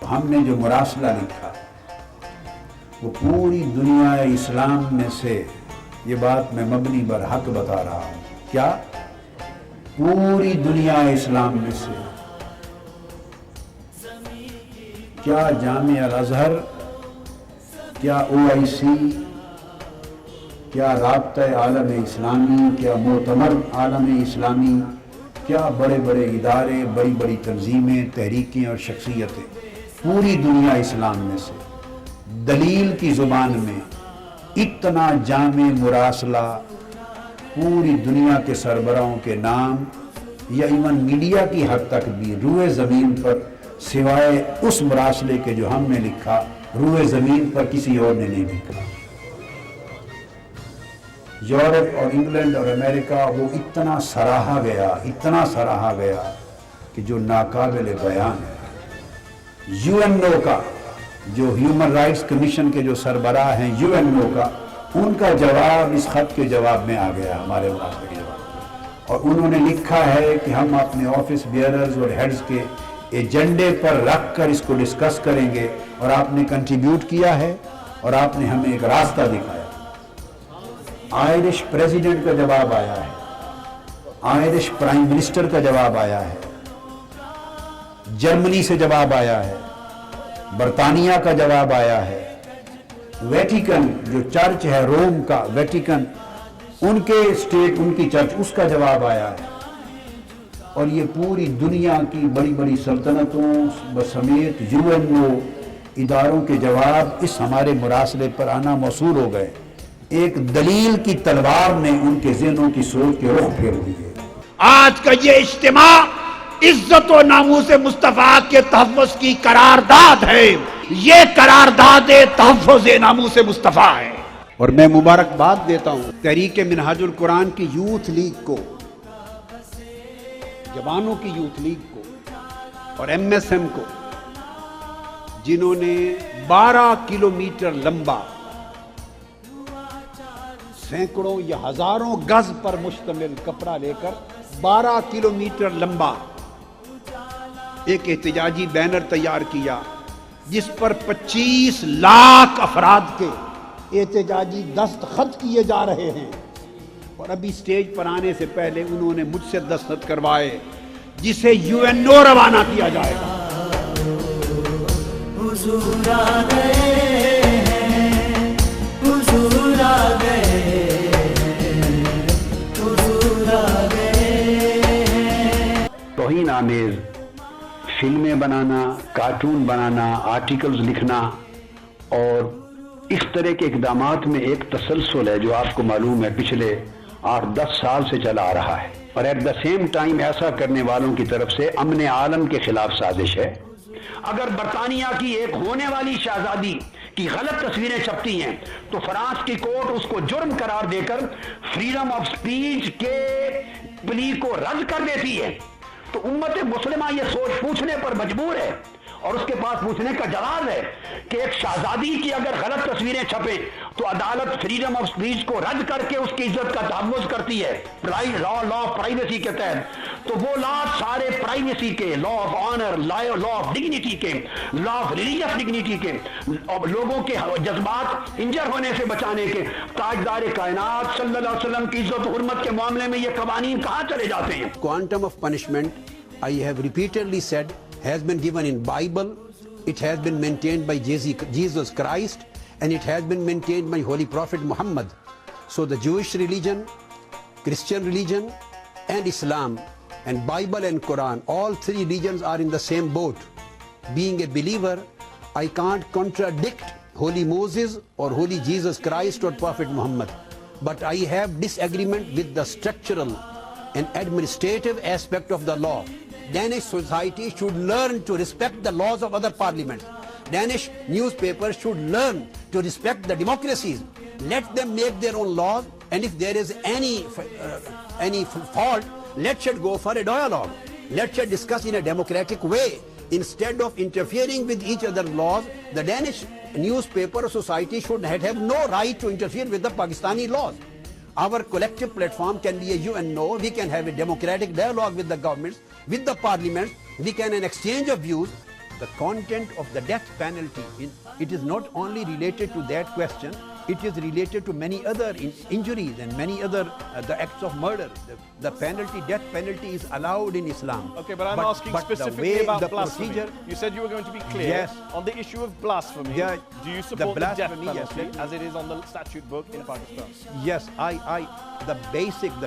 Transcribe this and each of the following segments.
ہم نے جو مراسلہ لکھا وہ پوری دنیا اسلام میں سے، یہ بات میں مبنی بر حق بتا رہا ہوں، کیا پوری دنیا اسلام میں سے، کیا جامعہ الازہر، کیا OIC، کیا رابطہ عالم اسلامی، کیا معتمر عالم اسلامی، کیا بڑے بڑے ادارے، بڑی بڑی تنظیمیں، تحریکیں اور شخصیتیں پوری دنیا اسلام میں سے دلیل کی زبان میں اتنا جامع مراسلہ پوری دنیا کے سربراہوں کے نام یا ایون میڈیا کی حد تک بھی روئے زمین پر سوائے اس مراسلے کے جو ہم نے لکھا روئے زمین پر کسی اور نے نہیں لکھا۔ یورپ اور انگلینڈ اور امریکہ وہ اتنا سراہا گیا کہ جو ناقابل بیان ہے۔ UNO کا جو ہیومن رائٹس کمیشن کے جو سربراہ ہیں UNO کا، ان کا جواب اس خط کے جواب میں آ گیا، ہمارے مراسلے کے جواب، اور انہوں نے لکھا ہے کہ ہم اپنے آفس بیئررز اور ہیڈز کے ایجنڈے پر رکھ کر اس کو ڈسکس کریں گے، اور آپ نے کنٹریبیوٹ کیا ہے اور آپ نے ہمیں ایک راستہ دکھایا۔ آئرش پریزیڈنٹ کا جواب آیا ہے، آئرش پرائم منسٹر کا جواب آیا ہے، جرمنی سے جواب آیا ہے، برطانیہ کا جواب آیا ہے، ویٹیکن جو چرچ ہے روم کا ویٹیکن، ان کے اسٹیٹ، ان کی چرچ، اس کا جواب آیا ہے، اور یہ پوری دنیا کی بڑی بڑی سلطنتوں سمیت UNO اداروں کے جواب اس ہمارے مراسلے پر آنا موصول ہو گئے۔ ایک دلیل کی تلوار نے ان کے ذہنوں کی سوچ کے رخ پھیر دیے۔ آج کا یہ اجتماع عزت و ناموس مصطفیٰ کے تحفظ کی قرارداد ہے، یہ قرارداد تحفظ ناموس مصطفیٰ ہے۔ اور میں مبارکباد دیتا ہوں تحریک منہاج القرآن کی یوتھ لیگ کو، جوانوں کی یوتھ لیگ کو اور MSM کو، جنہوں نے 12 کلومیٹر لمبا، سینکڑوں یا ہزاروں گز پر مشتمل کپڑا لے کر 12 کلومیٹر لمبا ایک احتجاجی بینر تیار کیا، جس پر 25 لاکھ افراد کے احتجاجی دستخط کیے جا رہے ہیں، اور ابھی سٹیج پر آنے سے پہلے انہوں نے مجھ سے دستخط کروائے، جسے UNO روانہ کیا جائے گا۔ حضور آ گئے ہیں، حضور آ گئے ہیں، حضور آ گئے ہیں۔ توہین آمیز فلمیں بنانا، کارٹون بنانا، آرٹیکلز لکھنا اور اس طرح کے اقدامات میں ایک تسلسل ہے جو آپ کو معلوم ہے پچھلے 8-10 سال سے چلا آ رہا ہے، اور ایٹ دا سیم ٹائم ایسا کرنے والوں کی طرف سے امن عالم کے خلاف سازش ہے۔ اگر برطانیہ کی ایک ہونے والی شہزادی کی غلط تصویریں چھپتی ہیں تو فرانس کی کورٹ اس کو جرم قرار دے کر فریڈم آف سپیچ کے پلی کو رد کر دیتی ہے، تو امت مسلمہ یہ سوچ پوچھنے پر مجبور ہے، اور اس کے پاس پوچھنے کا جواز ہے کہ ایک شہزادی کی اگر غلط تصویریں چھپیں تو عدالت فریڈم آف سپیچ کو رد کر کے اس کی عزت کا تحفظ کرتی ہے، لا آف پرائیویسی کے تحت۔ تو وہ لا سارے پرائیویسی کے، law of honour, law of dignity کے، لا آف ریلیجس ڈگنیٹی کے، اور لوگوں کے جذبات انجر ہونے سے بچانے کے، تاجدار کائنات صلی اللہ علیہ وسلم کی عزت و حرمت کے معاملے میں یہ قوانین کہاں چلے جاتے ہیں؟ Quantum of punishment, I have repeatedly said, has been given in Bible, it has been maintained by Jesus Christ, and it has been maintained by Holy Prophet Muhammad. So the Jewish religion, Christian religion and Islam and Bible and Quran, all three religions are in the same boat. Being a believer, I can't contradict Holy Moses or Holy Jesus Christ or Prophet Muhammad, but I have disagreement with the structural and administrative aspect of the law. Danish society should learn to respect the laws of other parliaments. Danish newspapers should learn to respect the democracies. Let them make their own laws, and if there is any fault, let us go for a dialogue. Let us discuss in a democratic way. Instead of interfering with each other's laws, the Danish newspaper society should have no right to interfere with the Pakistani laws. Our collective platform can be a UNO. We can have a democratic dialogue with the governments, with the parliaments. We can an exchange of views. the content of the death penalty, it is not only related to that question, it is related to many other injuries and many other the acts of murder. The penalty, death penalty is allowed in Islam. Okay, but I'm asking specifically about blasphemy. You said you were going to be clear on the issue of blasphemy. Do you support the death penalty as it is on the statute book in Pakistan? Yes, the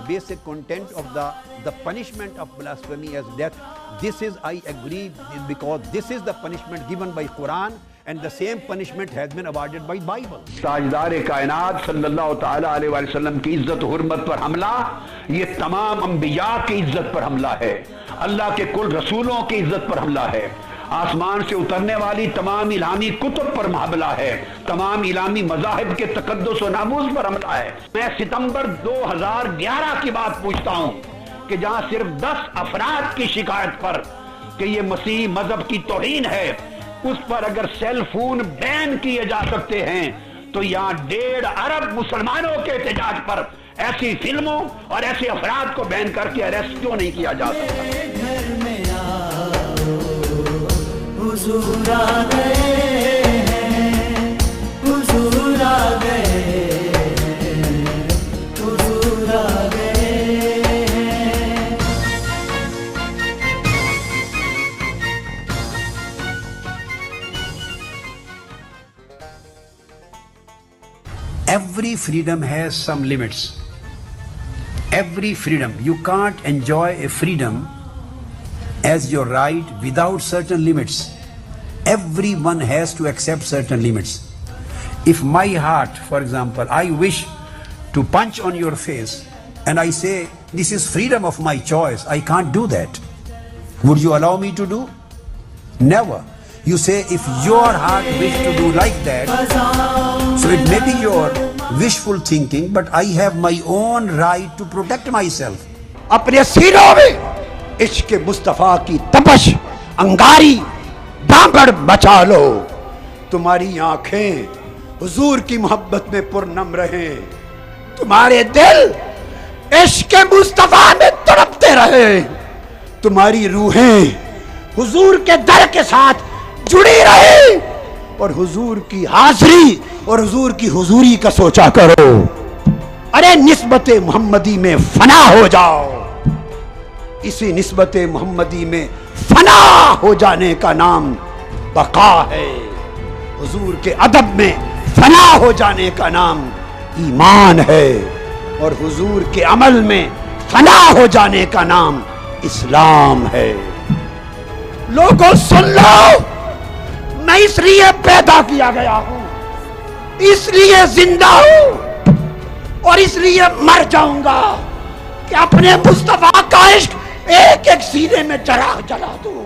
basic content of the punishment of blasphemy as death, this is, I agree, because this is the punishment given by Quran, and the same punishment has been awarded by Bible. تاجدار کائنات صلی اللہ تعالیٰ علیہ وسلم کی عزت و حرمت پر حملہ یہ تمام انبیاء کی عزت پر حملہ ہے، اللہ کے کل رسولوں کی عزت پر حملہ ہے، آسمان سے اترنے والی تمام الہامی کتب پر حملہ ہے، تمام الہامی مذاہب کے تقدس و ناموس پر حملہ ہے۔ میں ستمبر 2011 کی بات پوچھتا ہوں کہ جہاں صرف 10 افراد کی شکایت پر کہ یہ مسیح مذہب کی توہین ہے، اس پر اگر سیل فون بین کیے جا سکتے ہیں تو یہاں 1.5 ارب مسلمانوں کے احتجاج پر ایسی فلموں اور ایسے افراد کو بین کر کے اریسٹ کیوں نہیں کیا جا سکتا؟ گھر میں آؤ حضور آ گئے ہیں، حضور آ گئے ہیں، حضور آ گئے ہیں۔ Every freedom has some limits. Every freedom. You can't enjoy a freedom as your right without certain limits. Everyone has to accept certain limits. If my heart, for example, I wish to punch on your face and I say, this is freedom of my choice, I can't do that. Would you allow me to do? Never. You say, if your heart wish to do like that, so it may be your wishful thinking, but I have my own right to protect myself. اپنے سینوں میں عشق مصطفیٰ کی تپش انگاری دامڑ بچا لو، تمہاری آنکھیں حضور کی محبت میں پرنم رہیں، تمہارے دل عشق مصطفیٰ میں تڑپتے رہے، تمہاری روحیں حضور کے در کے ساتھ جڑی رہے، اور حضور کی حاضری اور حضور کی حضوری کا سوچا کرو۔ ارے نسبت محمدی میں فنا ہو جاؤ، اسی نسبت محمدی میں فنا ہو جانے کا نام بقا ہے، حضور کے ادب میں فنا ہو جانے کا نام ایمان ہے، اور حضور کے عمل میں فنا ہو جانے کا نام اسلام ہے۔ لوگوں سن لو، میں اس لیے پیدا کیا گیا ہوں، اس لیے زندہ ہوں اور اس لیے مر جاؤں گا کہ اپنے مصطفیٰ کا عشق ایک ایک سینے میں چراغ جلا دوں۔